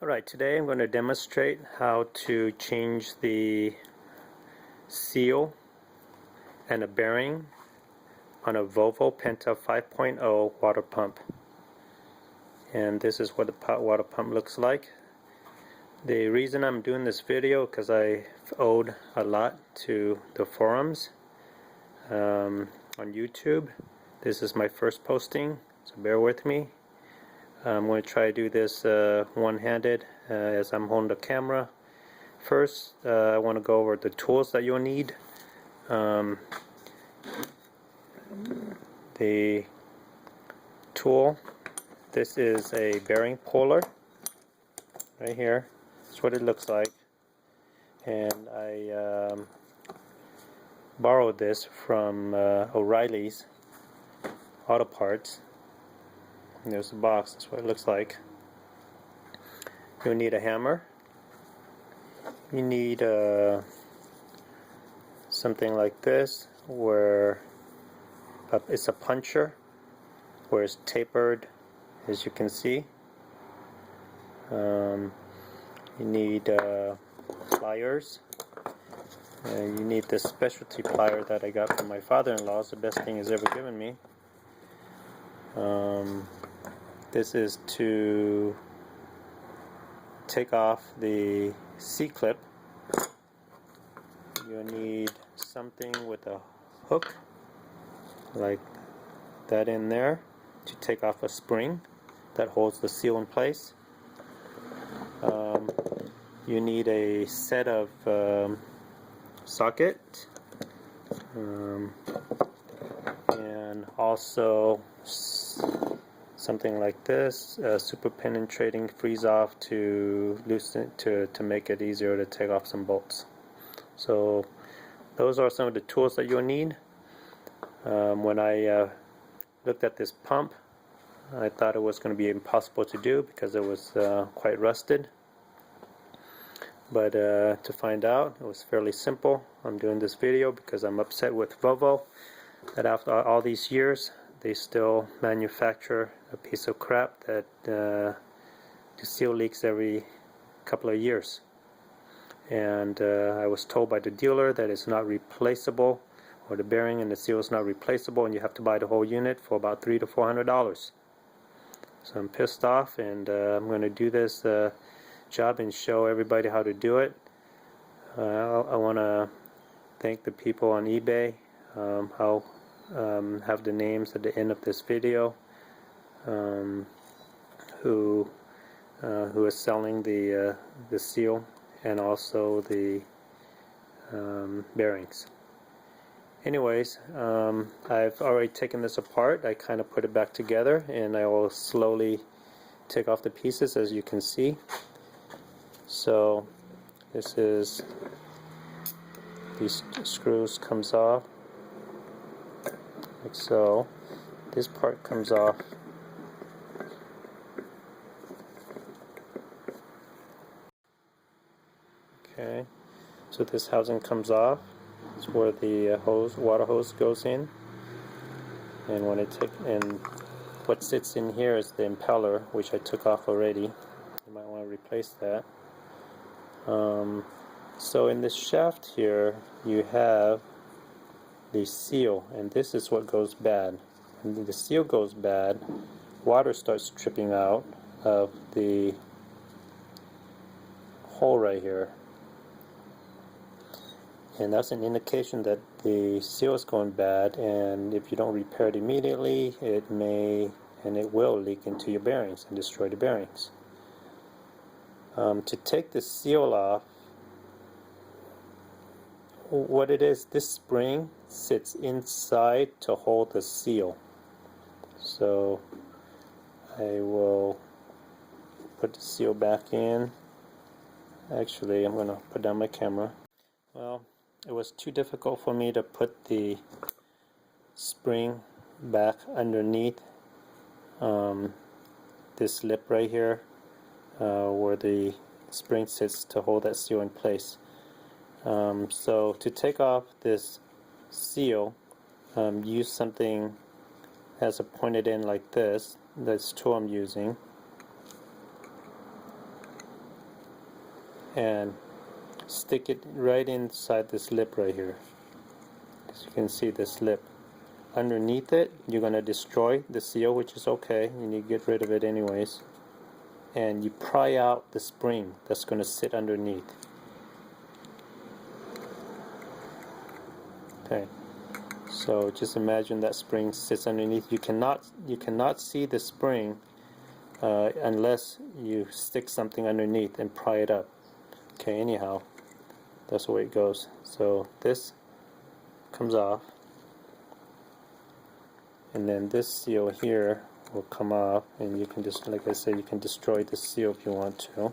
Alright, today I'm going to demonstrate how to change the seal and a bearing on a Volvo Penta 5.0 water pump. And this is what the water pump looks like. The reason I'm doing this video because I owed a lot to the forums on YouTube. This is my first posting, so bear with me. I'm going to try to do this one-handed as I'm holding the camera. First, I want to go over the tools that you'll need. The tool, this is a bearing puller right here. That's what it looks like. And I borrowed this from O'Reilly's Auto Parts. And there's the box. That's what it looks like. You'll need a hammer. You need something like this where it's a puncher where it's tapered, as you can see. You need pliers. You need this specialty plier that I got from my father-in-law. It's the best thing he's ever given me. This is to take off the C-clip. You'll need something with a hook like that in there to take off a spring that holds the seal in place. You need a set of socket and also something like this, super penetrating freeze off to loosen to make it easier to take off some bolts. So those are some of the tools that you'll need. When I looked at this pump, I thought it was going to be impossible to do because it was quite rusted. But to find out, it was fairly simple. I'm doing this video because I'm upset with Volvo that after all these years they still manufacture a piece of crap that the seal leaks every couple of years. And I was told by the dealer that it's not replaceable, or the bearing and the seal is not replaceable, and you have to buy the whole unit for about $300 to $400. So I'm pissed off, and I'm going to do this job and show everybody how to do it. I want to thank the people on eBay. I'll have the names at the end of this video who is selling the seal and also the bearings. Anyways, I've already taken this apart. I kind of put it back together, and I will slowly take off the pieces, as you can see. So this is, these screws comes off like so. This part comes off okay. So this housing comes off. It's where the water hose goes in, and when and what sits in here is the impeller, which I took off already. You might want to replace that. So in this shaft here you have the seal, and this is what goes bad. When the seal goes bad, water starts dripping out of the hole right here, and that's an indication that the seal is going bad, and if you don't repair it immediately, it may and it will leak into your bearings and destroy the bearings. To take the seal off, what it is, this spring sits inside to hold the seal. So I will put the seal back in. Actually, I'm going to put down my camera. Well, it was too difficult for me to put the spring back underneath this lip right here where the spring sits to hold that seal in place. So to take off this seal, use something has a pointed end like this. That's the tool I'm using. and stick it right inside this lip right here. As you can see, this lip. Underneath it, you're going to destroy the seal, which is okay. You need to get rid of it anyways. And you pry out the spring that's going to sit underneath. Okay. So just imagine that spring sits underneath. You cannot see the spring unless you stick something underneath and pry it up. Okay, anyhow, that's the way it goes. So this comes off, and then this seal here will come off, and you can just, like I said, you can destroy the seal if you want to.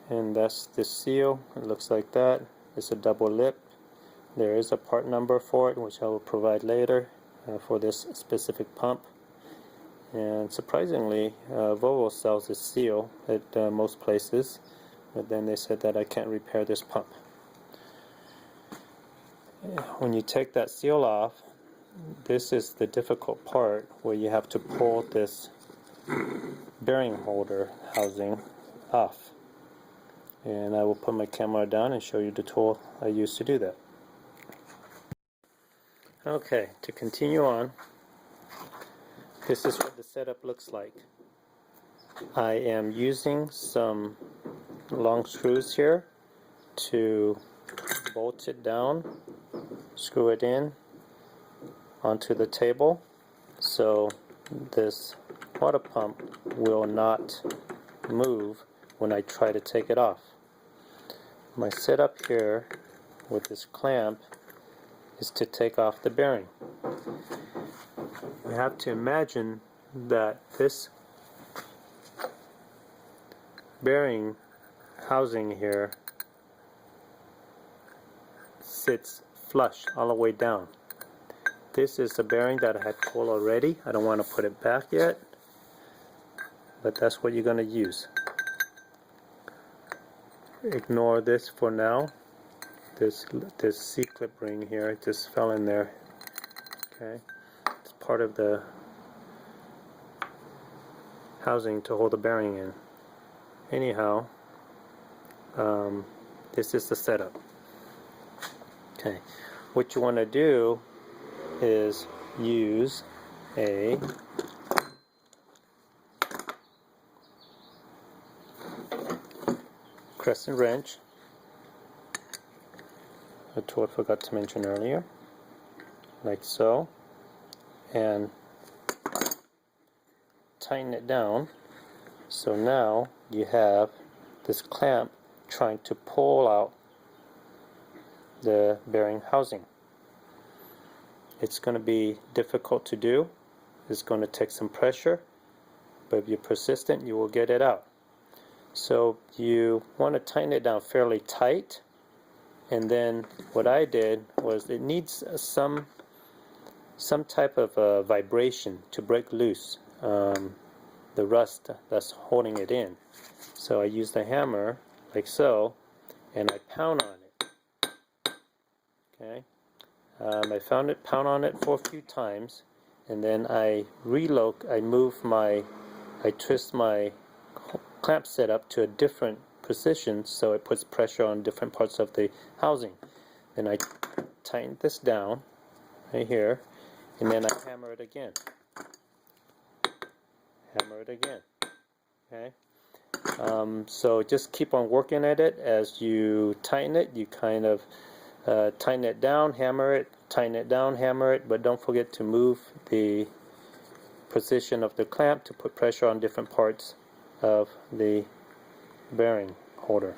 And that's the seal. It looks like that. It's a double lip. There is a part number for it, which I will provide later for this specific pump. And surprisingly, Volvo sells this seal at most places, but then they said that I can't repair this pump. When you take that seal off, this is the difficult part where you have to pull this bearing holder housing off. And I will put my camera down and show you the tool I use to do that. Okay, to continue on, this is what the setup looks like. I am using some long screws here to bolt it down, screw it in onto the table, so this water pump will not move when I try to take it off. My setup here with this clamp is to take off the bearing. You have to imagine that this bearing housing here sits flush all the way down. This is a bearing that I had pulled already. I don't want to put it back yet, but that's what you're going to use. Ignore this for now. This C-clip ring here, it just fell in there. Okay, it's part of the housing to hold the bearing in. Anyhow, this is the setup. Okay, what you want to do is use a crescent wrench, a tool I forgot to mention earlier, like so, and tighten it down. So now you have this clamp trying to pull out the bearing housing. It's going to be difficult to do. It's going to take some pressure, but if you're persistent, you will get it out. So you want to tighten it down fairly tight, and then what I did was it needs some type of vibration to break loose the rust that's holding it in. So I used a hammer like so, and I pound on it. Okay, I pound on it for a few times, and then I twist my clamp setup to a different position so it puts pressure on different parts of the housing. Then I tighten this down right here, and then I hammer it again. Hammer it again. Okay. So just keep on working at it. As you tighten it, you kind of tighten it down, hammer it, tighten it down, hammer it, but don't forget to move the position of the clamp to put pressure on different parts of the bearing holder.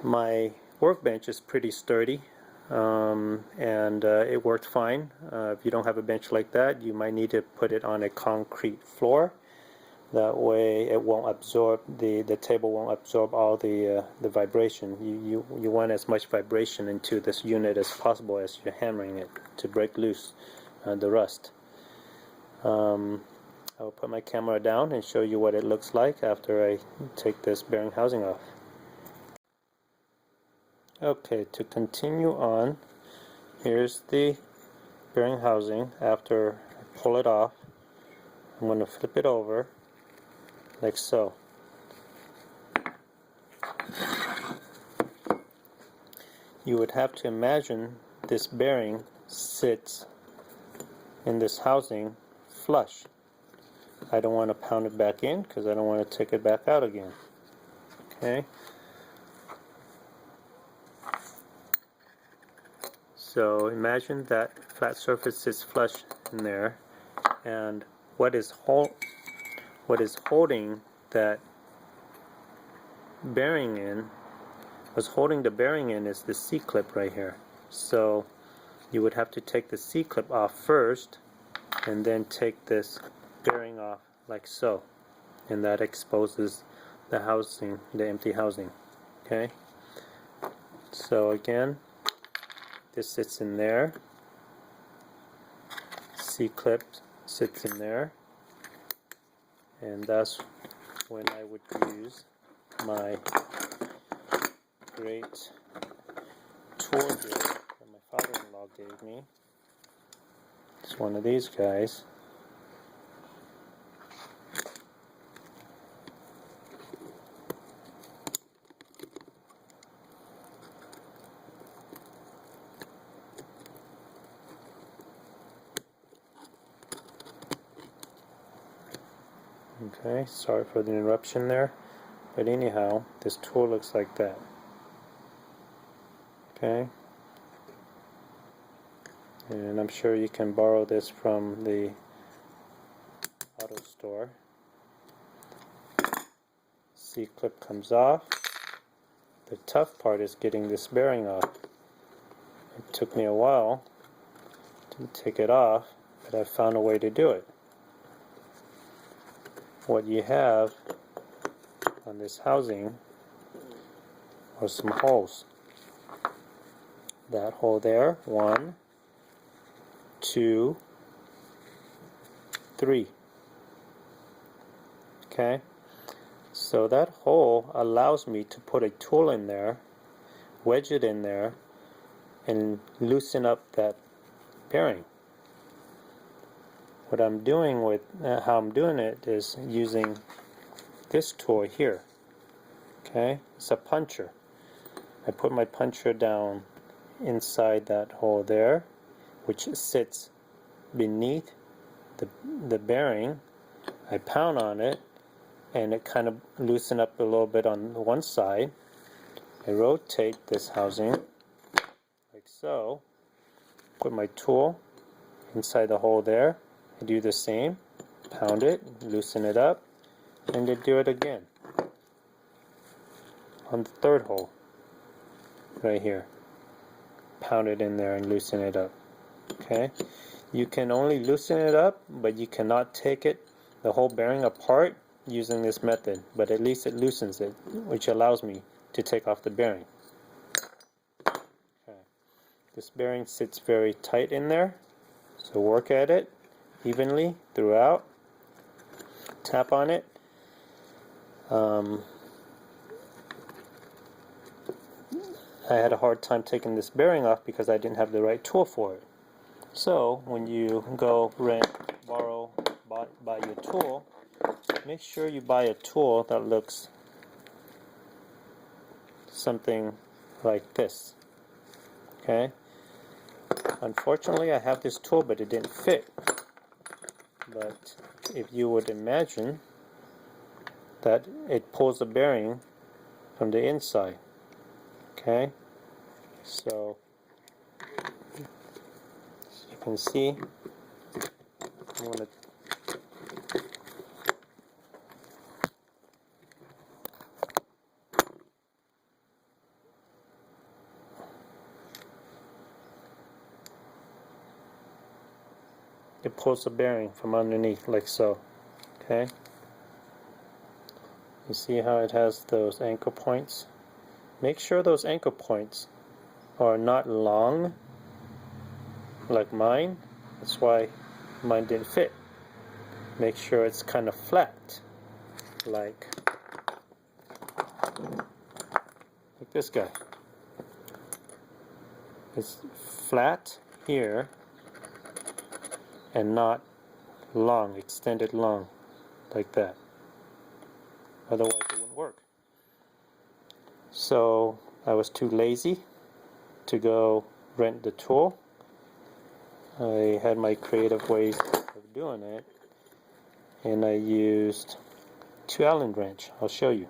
My workbench is pretty sturdy, and it worked fine. If you don't have a bench like that, you might need to put it on a concrete floor. That way it won't absorb, the table won't absorb all the vibration. You want as much vibration into this unit as possible as you're hammering it to break loose the rust. I will put my camera down and show you what it looks like after I take this bearing housing off. Okay, to continue on, here's the bearing housing. After I pull it off, I'm going to flip it over like so. You would have to imagine this bearing sits in this housing flush. I don't want to pound it back in because I don't want to take it back out again. Okay? So imagine that flat surface sits flush in there, and what is holding that bearing in, what's holding the bearing in is the C-clip right here. So you would have to take the C-clip off first and then take this bearing off like so, and that exposes the housing, the empty housing. Okay, so again, this sits in there, C-clip sits in there, and that's when I would use my great tool here that my father-in-law gave me. It's one of these guys. Okay, sorry for the interruption there, but anyhow, this tool looks like that. Okay, and I'm sure you can borrow this from the auto store. C-clip comes off. The tough part is getting this bearing off. It took me a while to take it off, but I found a way to do it. What you have on this housing are some holes. That hole there, 1, 2, 3. Okay, so that hole allows me to put a tool in there, wedge it in there, and loosen up that bearing. What I'm doing with how I'm doing it is using this tool here. Okay, it's a puncher. I put my puncher down inside that hole there, which sits beneath the bearing. I pound on it, and it kind of loosens up a little bit on one side. I rotate this housing like so. Put my tool inside the hole there. I do the same, pound it, loosen it up, and then do it again on the third hole right here. Pound it in there and loosen it up. Okay, you can only loosen it up, but you cannot take it, the whole bearing apart, using this method, but at least it loosens it, which allows me to take off the bearing. Okay. This bearing sits very tight in there, so work at it evenly throughout. Tap on it. I had a hard time taking this bearing off because I didn't have the right tool for it. So when you go rent, borrow, buy your tool, make sure you buy a tool that looks something like this. Okay? Unfortunately, I have this tool, but it didn't fit. But if you would imagine that it pulls the bearing from the inside. Okay? So, as you can see, I'm going to it pulls the bearing from underneath like so. Okay, you see how it has those anchor points? Make sure those anchor points are not long like mine. That's why mine didn't fit. Make sure it's kind of flat like this guy. It's flat here and not long, extended long, like that. Otherwise it wouldn't work. So I was too lazy to go rent the tool. I had my creative ways of doing it, and I used 2 Allen wrench. I'll show you.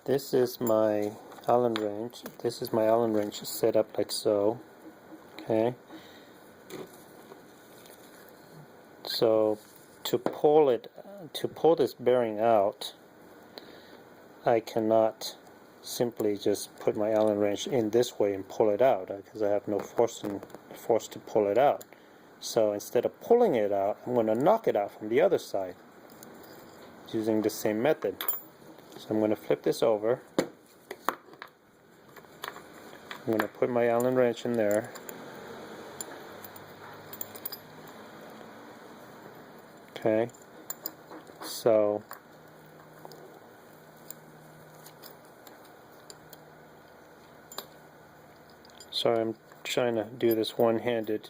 This is my Allen wrench. This is my Allen wrench set up like so. Okay. So to pull this bearing out, I cannot simply just put my Allen wrench in this way and pull it out because I have no force to pull it out. So instead of pulling it out, I'm going to knock it out from the other side using the same method. So I'm going to flip this over. I'm going to put my Allen wrench in there. Okay, so sorry, I'm trying to do this one-handed.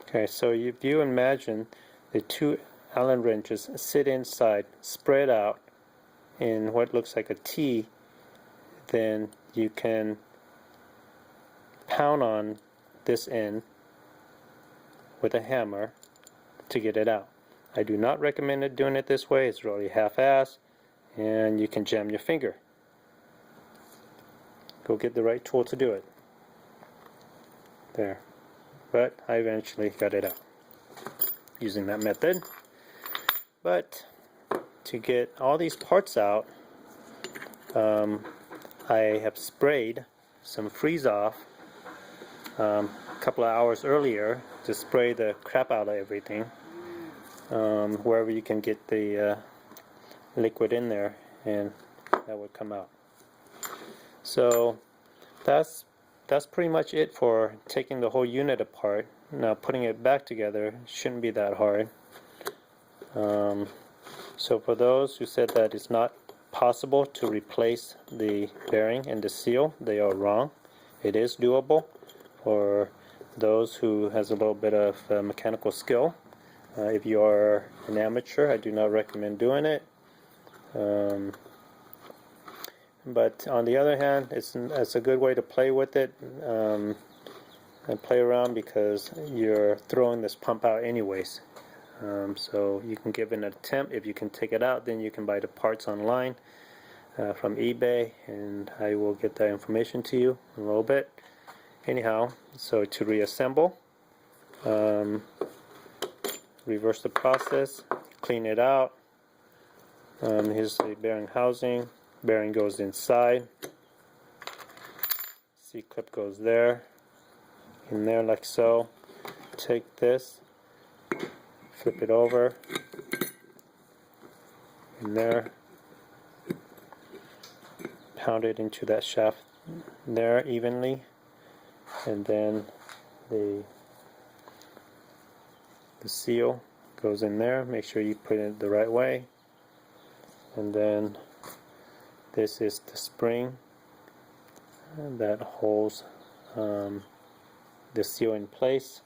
Okay, so if you imagine the 2 Allen wrenches sit inside, spread out in what looks like a T, then you can pound on this end with a hammer to get it out. I do not recommend doing it this way. It's really half-assed, and you can jam your finger. Go get the right tool to do it. There. But I eventually got it out using that method. But to get all these parts out, I have sprayed some freeze-off a couple of hours earlier to spray the crap out of everything, wherever you can get the liquid in there, and that would come out. So that's pretty much it for taking the whole unit apart. Now putting it back together shouldn't be that hard. So for those who said that it's not possible to replace the bearing and the seal, they are wrong. It is doable for those who has a little bit of mechanical skill. If you are an amateur, I do not recommend doing it. But on the other hand, it's a good way to play with it and play around, because you're throwing this pump out anyways. So you can give it an attempt. If you can take it out, then you can buy the parts online from eBay, and I will get that information to you in a little bit. Anyhow, so to reassemble, reverse the process, clean it out. Here's the bearing housing. Bearing goes inside. C-clip goes there, in there like so. Take this, flip it over, in there, pound it into that shaft there evenly, and then the seal goes in there. Make sure you put it the right way, and then this is the spring that holds the seal in place.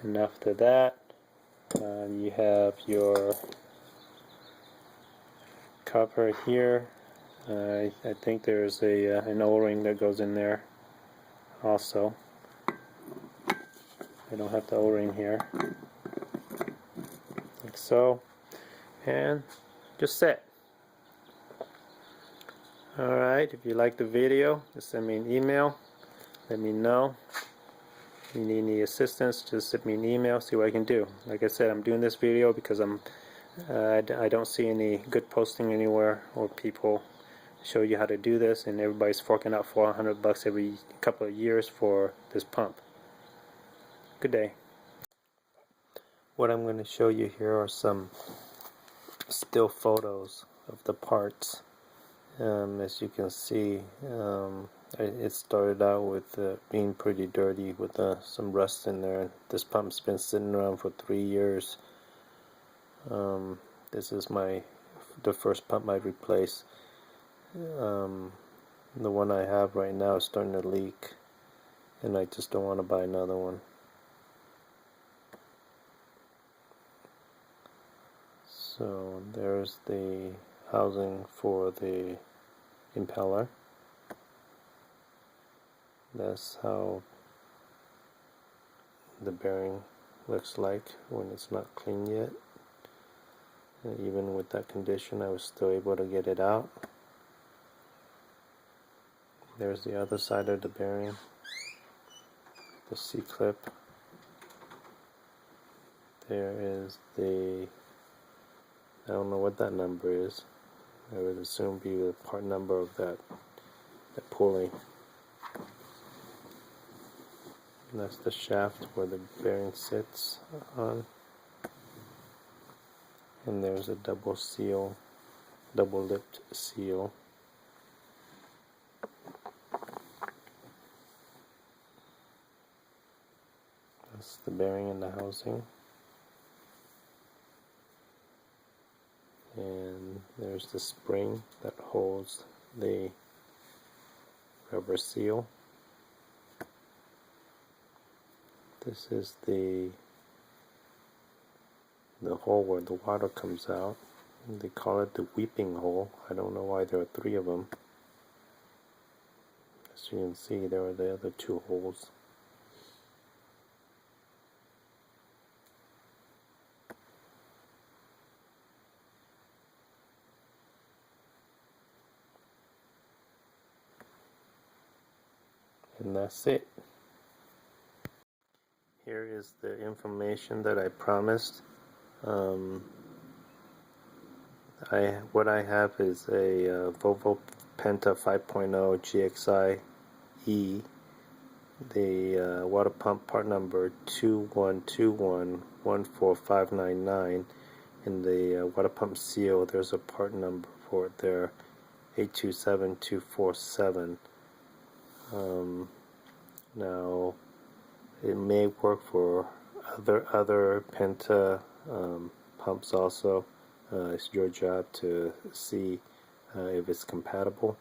And after that, you have your cover here. I think there's an O-ring that goes in there also. I don't have the O-ring here, like so, and just set. Alright, if you like the video, just send me an email. Let me know. If you need any assistance, just send me an email, see what I can do. Like I said, I'm doing this video because I don't see any good posting anywhere or people show you how to do this, and everybody's forking out $400 every couple of years for this pump. Good day. What I'm going to show you here are some still photos of the parts. As you can see, it started out with being pretty dirty with some rust in there. This pump's been sitting around for 3 years. The This is the first pump I replaced. The one I have right now is starting to leak, and I just don't want to buy another one. So there's the housing for the impeller. That's how the bearing looks like when it's not clean yet. And even with that condition, I was still able to get it out. There's the other side of the bearing, the C-clip. There is the, I don't know what that number is. I would assume be the part number of that pulley. And that's the shaft where the bearing sits on. And there's a double lipped seal. That's the bearing in the housing. And there's the spring that holds the rubber seal. This is the hole where the water comes out. They call it the weeping hole. I don't know why there are 3 of them. As you can see, there are the other 2 holes. And that's it. Here is the information that I promised. What I have is a Volvo Penta 5.0 GXI E. The water pump part number 212114599. In the water pump seal, there's a part number for it there, 827247. Now, it may work for other Penta pumps also. It's your job to see if it's compatible.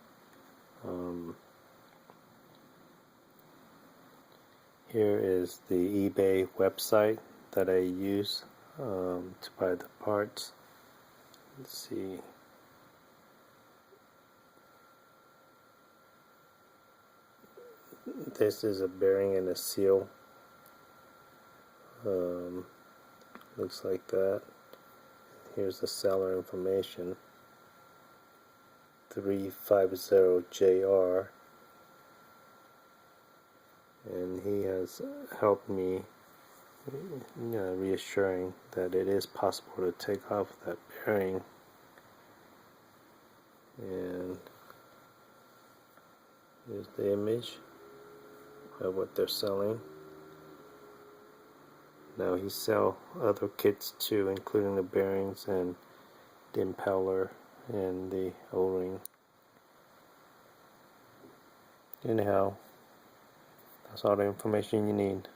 Here is the eBay website that I use to buy the parts. Let's see. This is a bearing and a seal. Looks like that. Here's the seller information. 350JR. And he has helped me, reassuring that it is possible to take off that bearing. And here's the image of what they're selling. Now he sells other kits too, including the bearings and the impeller and the O-ring. Anyhow, that's all the information you need.